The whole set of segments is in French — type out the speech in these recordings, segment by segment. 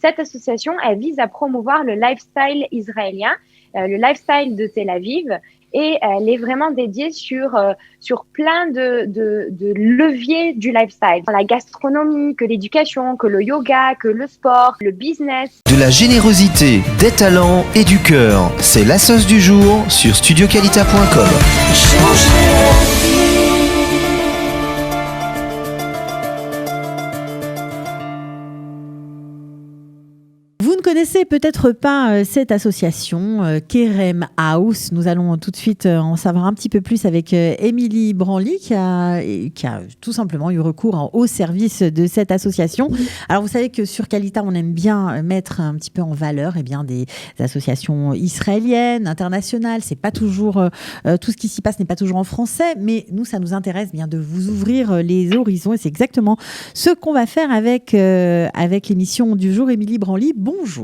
cette association, elle vise à promouvoir le lifestyle israélien, le lifestyle de Tel Aviv. Et elle est vraiment dédiée sur plein de leviers du lifestyle. La gastronomie, que l'éducation, que le yoga, que le sport, le business. De la générosité, des talents et du cœur. C'est la sauce du jour sur studioqualita.com. Vous ne connaissez peut-être pas cette association, Kerem House. Nous allons tout de suite en savoir un petit peu plus avec Émilie Branly qui a tout simplement eu recours au service de cette association. Alors vous savez que sur Qualita, on aime bien mettre un petit peu en valeur des associations israéliennes, internationales. C'est pas toujours tout ce qui s'y passe n'est pas toujours en français, mais nous ça nous intéresse bien de vous ouvrir les horizons et c'est exactement ce qu'on va faire avec l'émission du jour. Émilie Branly, bonjour.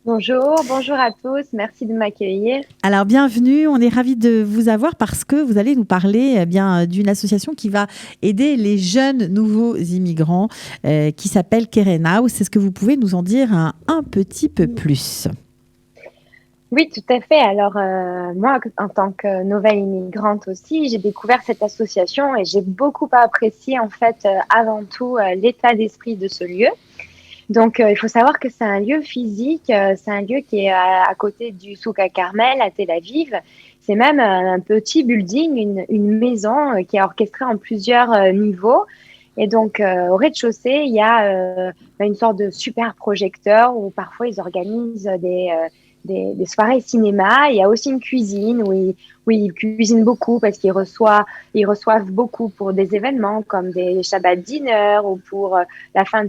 Bonjour à tous, merci de m'accueillir. Alors bienvenue, on est ravis de vous avoir parce que vous allez nous parler d'une association qui va aider les jeunes nouveaux immigrants qui s'appelle Kerem House. Est-ce que vous pouvez nous en dire un petit peu plus ? Oui, tout à fait. Alors moi, en tant que nouvelle immigrante aussi, j'ai découvert cette association et j'ai beaucoup apprécié en fait avant tout l'état d'esprit de ce lieu. Donc, il faut savoir que c'est un lieu physique, c'est un lieu qui est à côté du Souk Carmel à Tel Aviv. C'est même un petit building, une maison qui est orchestrée en plusieurs niveaux. Et donc, au rez-de-chaussée, il y a une sorte de super projecteur où parfois ils organisent des soirées cinéma. Il y a aussi une cuisine où ils cuisinent beaucoup parce qu'ils reçoivent beaucoup pour des événements comme des Shabbat dinner ou pour la fin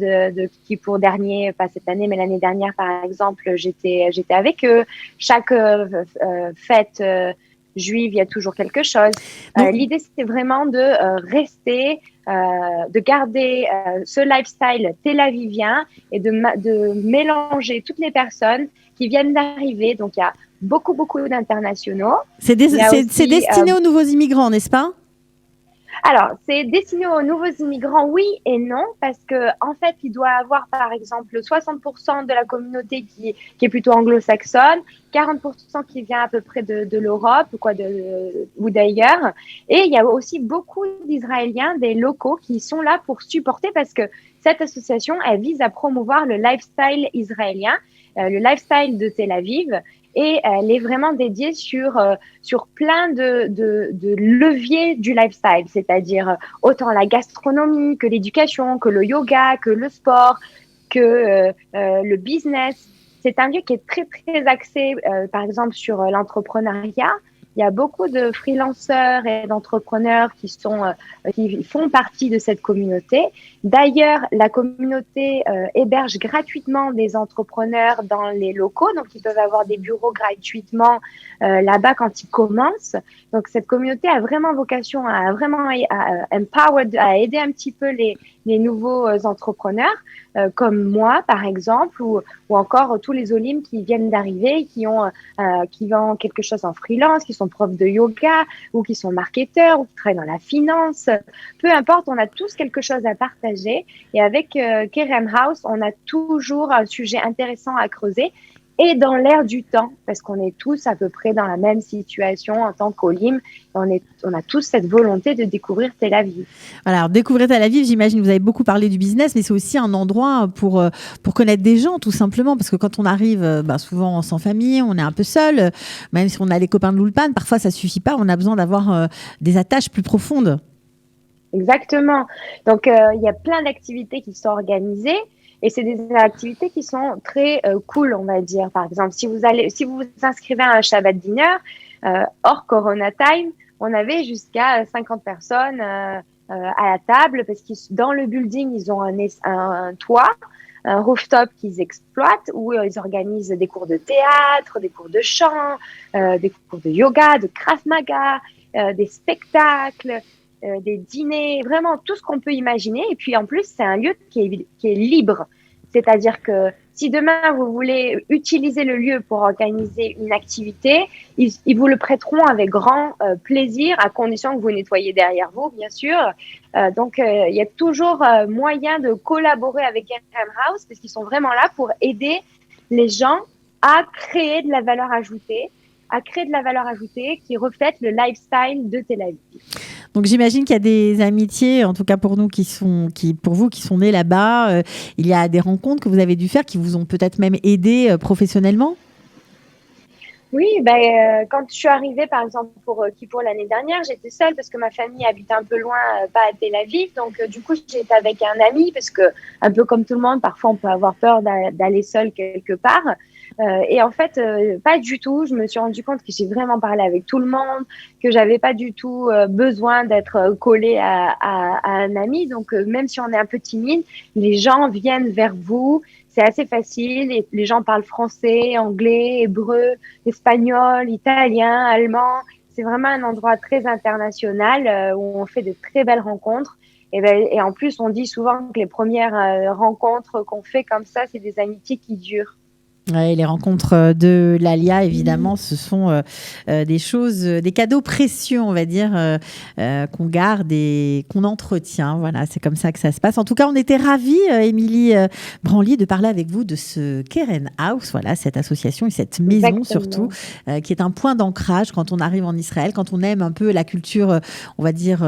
qui pour dernier, pas cette année, mais l'année dernière, par exemple, j'étais avec eux. Chaque fête juive, il y a toujours quelque chose. L'idée, c'est vraiment de rester, de garder ce lifestyle tel-avivien et de mélanger toutes les personnes qui viennent d'arriver. Donc, il y a beaucoup d'internationaux. C'est destiné aux nouveaux immigrants, n'est-ce pas ? Alors, c'est destiné aux nouveaux immigrants, oui et non, parce que en fait, il doit avoir, par exemple, 60% de la communauté qui est plutôt anglo-saxonne, 40% qui vient à peu près de l'Europe ou d'ailleurs. Et il y a aussi beaucoup d'Israéliens, des locaux, qui sont là pour supporter parce que cette association, elle vise à promouvoir le lifestyle israélien, le lifestyle de Tel Aviv. Et elle est vraiment dédiée sur plein de leviers du lifestyle, c'est-à-dire autant la gastronomie que l'éducation, que le yoga, que le sport, que le business. C'est un lieu qui est très, très axé, par exemple, sur l'entrepreneuriat. Il y a beaucoup de freelanceurs et d'entrepreneurs qui font partie de cette communauté. D'ailleurs, la communauté héberge gratuitement des entrepreneurs dans les locaux, donc ils peuvent avoir des bureaux gratuitement là-bas quand ils commencent. Donc cette communauté a vraiment vocation à aider un petit peu les nouveaux entrepreneurs, comme moi par exemple, ou encore tous les Olim qui viennent d'arriver, qui vendent quelque chose en freelance, qui sont profs de yoga ou qui sont marketeurs ou qui travaillent dans la finance. Peu importe, on a tous quelque chose à partager. Et avec Kerem House, on a toujours un sujet intéressant à creuser et dans l'air du temps, parce qu'on est tous à peu près dans la même situation en tant qu'Olim. On a tous cette volonté de découvrir Tel Aviv. Alors, découvrir Tel Aviv, j'imagine, vous avez beaucoup parlé du business, mais c'est aussi un endroit pour connaître des gens, tout simplement, parce que quand on arrive, souvent sans famille, on est un peu seul, même si on a les copains de l'Ulpan, parfois ça suffit pas, on a besoin d'avoir des attaches plus profondes. Exactement. Donc, il y a plein d'activités qui sont organisées. Et c'est des activités qui sont très cool, on va dire. Par exemple, si vous vous inscrivez à un Shabbat dinner, hors Corona Time, on avait jusqu'à 50 personnes à la table parce que dans le building, ils ont un toit, un rooftop qu'ils exploitent où ils organisent des cours de théâtre, des cours de chant, des cours de yoga, de Krav Maga, des spectacles. Des dîners, vraiment tout ce qu'on peut imaginer. Et puis en plus, c'est un lieu qui est libre. C'est-à-dire que si demain vous voulez utiliser le lieu pour organiser une activité, ils vous le prêteront avec grand plaisir, à condition que vous nettoyez derrière vous, bien sûr. Donc, il y a toujours moyen de collaborer avec KRM House parce qu'ils sont vraiment là pour aider les gens à créer de la valeur ajoutée, qui reflète le lifestyle de Tel Aviv. Donc j'imagine qu'il y a des amitiés, en tout cas pour nous pour vous qui sont nés là-bas, il y a des rencontres que vous avez dû faire qui vous ont peut-être même aidé professionnellement. Oui, quand je suis arrivée, par exemple, pour l'année dernière, j'étais seule parce que ma famille habite un peu loin, pas à Tel Aviv. Donc, du coup, j'étais avec un ami parce que, un peu comme tout le monde, parfois, on peut avoir peur d'aller seule quelque part. Et en fait, pas du tout. Je me suis rendu compte que j'ai vraiment parlé avec tout le monde, que j'avais pas du tout besoin d'être collée à un ami. Donc, même si on est un peu timide, les gens viennent vers vous. C'est assez facile. Et les gens parlent français, anglais, hébreu, espagnol, italien, allemand. C'est vraiment un endroit très international où on fait de très belles rencontres. Et en plus, on dit souvent que les premières rencontres qu'on fait comme ça, c'est des amitiés qui durent. Ouais, les rencontres de l'Alia, évidemment, ce sont des choses, des cadeaux précieux, on va dire, qu'on garde et qu'on entretient. Voilà, c'est comme ça que ça se passe. En tout cas, on était ravis, Émilie Branly, de parler avec vous de ce Keren House, voilà, cette association et cette maison surtout, qui est un point d'ancrage quand on arrive en Israël, quand on aime un peu la culture, on va dire,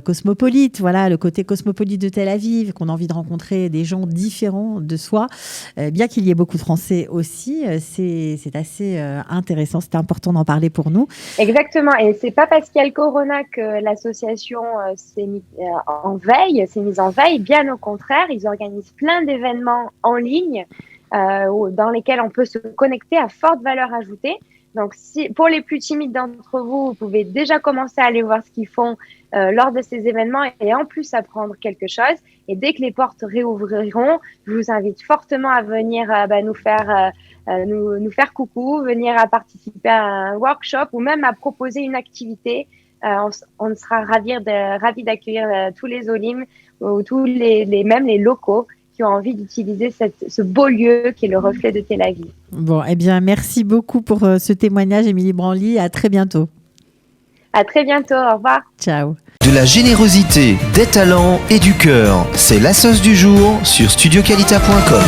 cosmopolite, voilà, le côté cosmopolite de Tel Aviv, qu'on a envie de rencontrer des gens différents de soi, bien qu'il y ait beaucoup de Français aussi. C'est assez intéressant, c'est important d'en parler pour nous. Exactement, et c'est pas parce qu'il y a le corona que l'association s'est mise en veille, bien au contraire, ils organisent plein d'événements en ligne dans lesquels on peut se connecter à forte valeur ajoutée. Donc, pour les plus timides d'entre vous, vous pouvez déjà commencer à aller voir ce qu'ils font lors de ces événements et en plus apprendre quelque chose. Et dès que les portes réouvriront, je vous invite fortement à venir nous faire coucou, venir à participer à un workshop ou même à proposer une activité. On sera ravis d'accueillir tous les Olim ou même les locaux qui ont envie d'utiliser ce beau lieu qui est le reflet de Tel Aviv. Bon, eh bien, merci beaucoup pour ce témoignage, Émilie Branly. À très bientôt. À très bientôt. Au revoir. Ciao. De la générosité, des talents et du cœur, c'est la sauce du jour sur studioqualita.com.